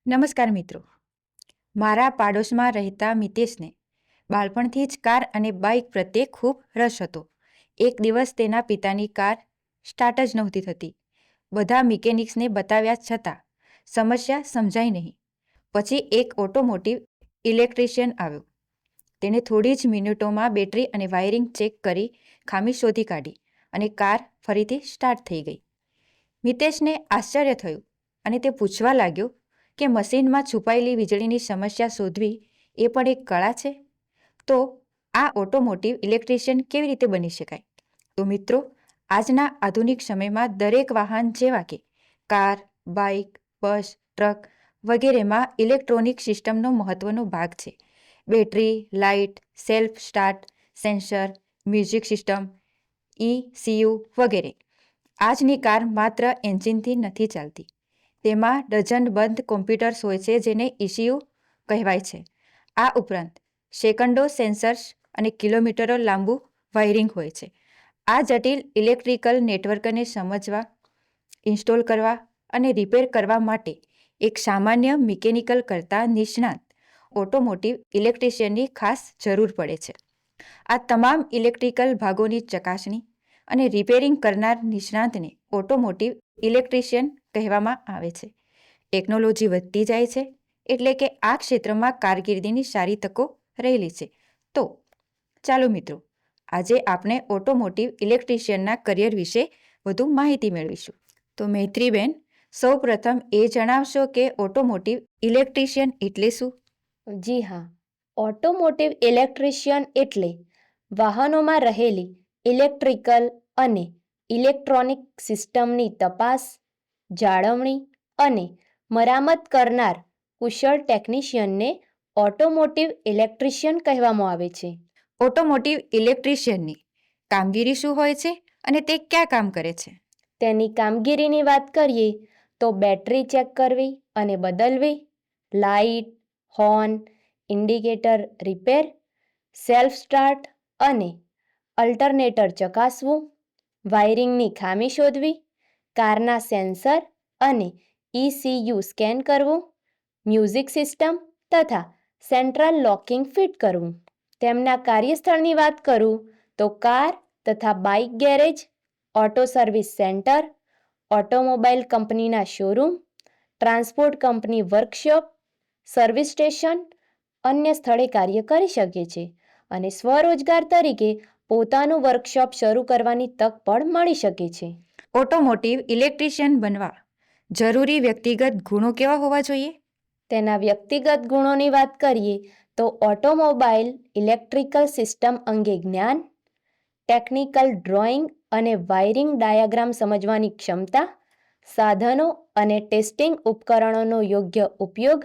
નમસ્કાર મિત્રો. મારા પાડોશમાં રહેતા મિતેશને બાળપણથી જ કાર અને બાઇક પ્રત્યે ખૂબ રસ હતો. એક દિવસ તેના પિતાની કાર સ્ટાર્ટ જ નહોતી થતી. બધા મિકેનિક્સને બતાવ્યા છતાં સમસ્યા સમજાઈ નહીં. પછી એક ઓટોમોટિવ ઇલેક્ટ્રિશિયન આવ્યો. તેણે થોડી જ મિનિટોમાં બેટરી અને વાયરિંગ ચેક કરી ખામી શોધી કાઢી અને કાર ફરીથી સ્ટાર્ટ થઈ ગઈ. મિતેશને આશ્ચર્ય થયું અને તે પૂછવા લાગ્યો કે મશીનમાં છુપાયેલી વીજળીની સમસ્યા શોધવી એ પણ એક કળા છે. તો આ ઓટોમોટિવ ઇલેક્ટ્રિશિયન કેવી રીતે બની શકાય? તો મિત્રો, આજના આધુનિક સમયમાં દરેક વાહન જેવા કે કાર, બાઇક, બસ, ટ્રક વગેરેમાં ઇલેક્ટ્રોનિક સિસ્ટમનો મહત્વનો ભાગ છે. Battery, light, self start, sensor, music system, ECU વગેરે. આજની કાર માત્ર એન્જિનથી નથી ચાલતી. તેમાં ડઝનબંધ કોમ્પ્યુટર્સ હોય છે જેને ECU કહેવાય છે. આ ઉપરાંત સેકન્ડો સેન્સર્સ અને કિલોમીટરો લાંબુ વાયરિંગ હોય છે. આ જટિલ ઇલેક્ટ્રિકલ નેટવર્કને સમજવા, ઇન્સ્ટોલ કરવા અને રિપેર કરવા માટે એક સામાન્ય મિકેનિકલ કરતાં નિષ્ણાત ઓટોમોટિવ ઇલેક્ટ્રિશિયનની ખાસ જરૂર પડે છે. આ તમામ ઇલેક્ટ્રિકલ ભાગોની ચકાસણી અને રિપેરિંગ કરનાર નિષ્ણાતને ઓટોમોટિવ ઇલેક્ટ્રિશિયન કહેવામાં આવે છે. ટેકનોલોજી વધતી જાય છે એટલે કે આ ક્ષેત્રમાં કારકિર્દીની સારી તકો રહેલી છે. તો ચાલો મિત્રો, આજે આપણે ઓટોમોટિવ ઇલેક્ટ્રિશિયનના કરિયર વિશે વધુ માહિતી મેળવીશું. તો મૈત્રીબેન, સૌ પ્રથમ એ જણાવશો કે ઓટોમોટિવ ઇલેક્ટ્રિશિયન એટલે શું? જી હા, ઓટોમોટિવ ઇલેક્ટ્રિશિયન એટલે વાહનોમાં રહેલી ઇલેક્ટ્રિકલ અને ઇલેક્ટ્રોનિક સિસ્ટમની તપાસ, જાળવણી અને મરામત કરનાર કુશળ ટેકનિશિયનને ઓટોમોટિવ ઇલેક્ટ્રિશિયન કહેવામાં આવે છે. ઓટોમોટિવ ઇલેક્ટ્રિશિયનની કામગીરી શું હોય છે અને તે ક્યાં કામ કરે છે? તેની કામગીરીની વાત કરીએ તો બેટરી ચેક કરવી અને બદલવી, light, horn, indicator repair, self start અને અલ્ટરનેટર ચકાસવું, વાયરિંગની ખામી શોધવી, કારના સેન્સર અને ECU સ્કેન કરવું, મ્યુઝિક સિસ્ટમ તથા સેન્ટ્રલ લોકિંગ ફિટ કરવું. તેમના કાર્યસ્થળની વાત કરું તો કાર તથા bike garage, auto service centre, automobile કંપનીના showroom, transport company workshop, service station અન્ય સ્થળે કાર્ય કરી શકે છે અને સ્વરોજગાર તરીકે પોતાનું વર્કશોપ શરૂ કરવાની તક પણ મળી શકે છે. ઓટોમોટિવ ઇલેક્ટ્રિશિયન બનવા જરૂરી વ્યક્તિગત ગુણો કેવા હોવા જોઈએ? તેના વ્યક્તિગત ગુણોની વાત કરીએ તો ઓટોમોબાઈલ ઇલેક્ટ્રિકલ સિસ્ટમ અંગે જ્ઞાન, ટેકનિકલ ડ્રોઈંગ અને વાયરિંગ ડાયાગ્રામ સમજવાની ક્ષમતા, સાધનો અને ટેસ્ટિંગ ઉપકરણોનો યોગ્ય ઉપયોગ,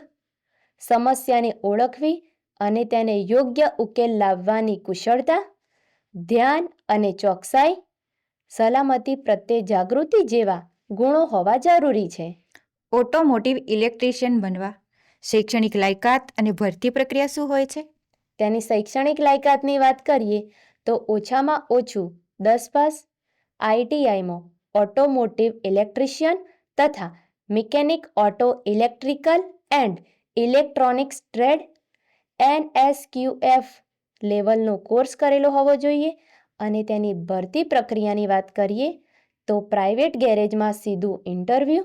સમસ્યાને ઓળખવી અને તેને યોગ્ય ઉકેલ લાવવાની કુશળતા, ધ્યાન અને ચોકસાઈ, સલામતી પ્રત્યે જાગૃતિ જેવા ગુણો હોવા જરૂરી છે. ઓટોમોટિવ ઇલેક્ટ્રિશિયન બનવા શૈક્ષણિક લાયકાત અને ભરતી પ્રક્રિયા શું હોય છે? તેની શૈક્ષણિક લાયકાતની વાત કરીએ તો ઓછામાં ઓછું 10 પાસ, ITIમાં ઓટોમોટિવ ઇલેક્ટ્રિશિયન તથા mechanic auto electrical and electronics trade NSQF લેવલનો કોર્સ કરેલો હોવો જોઈએ અને તેની ભરતી પ્રક્રિયાની વાત કરીએ તો પ્રાઇવેટ ગેરેજમાં સીધું ઇન્ટરવ્યૂ,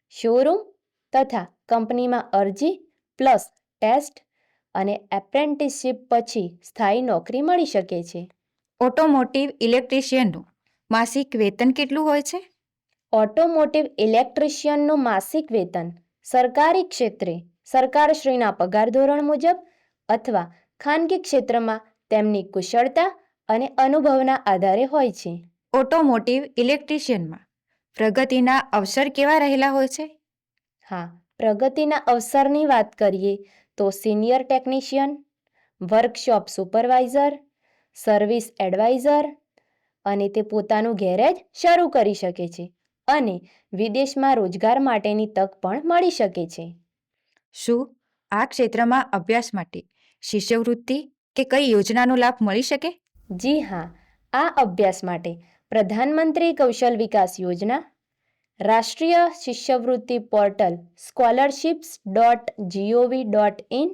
શોરૂમ તથા કંપનીમાં અરજી પ્લસ ટેસ્ટ અને એપ્રેન્ટિસશીપ પછી સ્થાયી નોકરી મળી શકે છે. ઓટોમોટિવ ઇલેક્ટ્રિશિયનનું માસિક વેતન કેટલું હોય છે? ઓટોમોટિવ ઇલેક્ટ્રિશિયનનું માસિક વેતન સરકારી ક્ષેત્રે સરકારશ્રીના પગાર ધોરણ મુજબ અથવા ખાનગી ક્ષેત્રમાં તેમની કુશળતા અને અનુભવના આધારે હોય છે. ઓટોમોટિવ ઇલેક્ટ્રિશિયનમાં પ્રગતિના અવસર કેવા રહેલા હોય છે? હા, પ્રગતિના અવસરની વાત કરીએ તો senior technician, workshop supervisor, service adviser અને તે પોતાનું ગેરેજ શરૂ કરી શકે છે અને વિદેશમાં રોજગાર માટેની તક પણ મળી શકે છે. શું આ ક્ષેત્રમાં અભ્યાસ માટે શિષ્યવૃત્તિ કે કઈ યોજનાનો લાભ મળી શકે? જી હા, આ અભ્યાસ માટે પ્રધાનમંત્રી કૌશલ વિકાસ યોજના, રાષ્ટ્રીય શિષ્યવૃત્તિ portal scholarships.gov.in,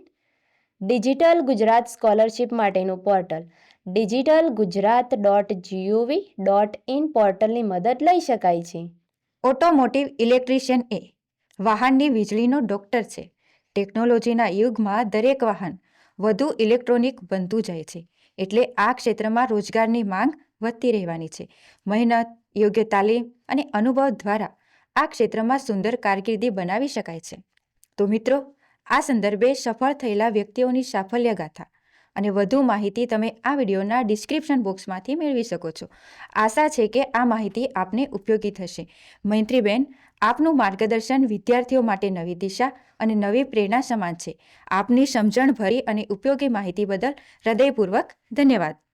digital Gujarat scholarship માટેનું પોર્ટલ digitalgujarat.gov.in પોર્ટલની મદદ લઈ શકાય છે. ઓટોમોટિવ ઇલેક્ટ્રિશિયન એ વાહનની વીજળીનો ડૉક્ટર છે. ટેકનોલોજીના યુગમાં દરેક વાહન વધુ ઇલેક્ટ્રોનિક બનતું જાય છે, એટલે આ ક્ષેત્રમાં રોજગારની માંગ વધતી રહેવાની છે. મહેનત, યોગ્ય તાલીમ અને અનુભવ દ્વારા આ ક્ષેત્રમાં સુંદર કારકિર્દી બનાવી શકાય છે. તો મિત્રો, આ સંદર્ભે સફળ થયેલા વ્યક્તિઓની સાફલ્ય ગાથા અને વધુ માહિતી તમે આ વિડીયોના ડિસ્ક્રિપ્શન બોક્સમાંથી મેળવી શકો છો. આશા છે કે આ માહિતી આપને ઉપયોગી થશે. મૈત્રીબેન, આપનું માર્ગદર્શન વિદ્યાર્થીઓ માટે નવી દિશા અને નવી પ્રેરણા સમાન છે. આપની સમજણભરી અને ઉપયોગી માહિતી બદલ હૃદયપૂર્વક ધન્યવાદ.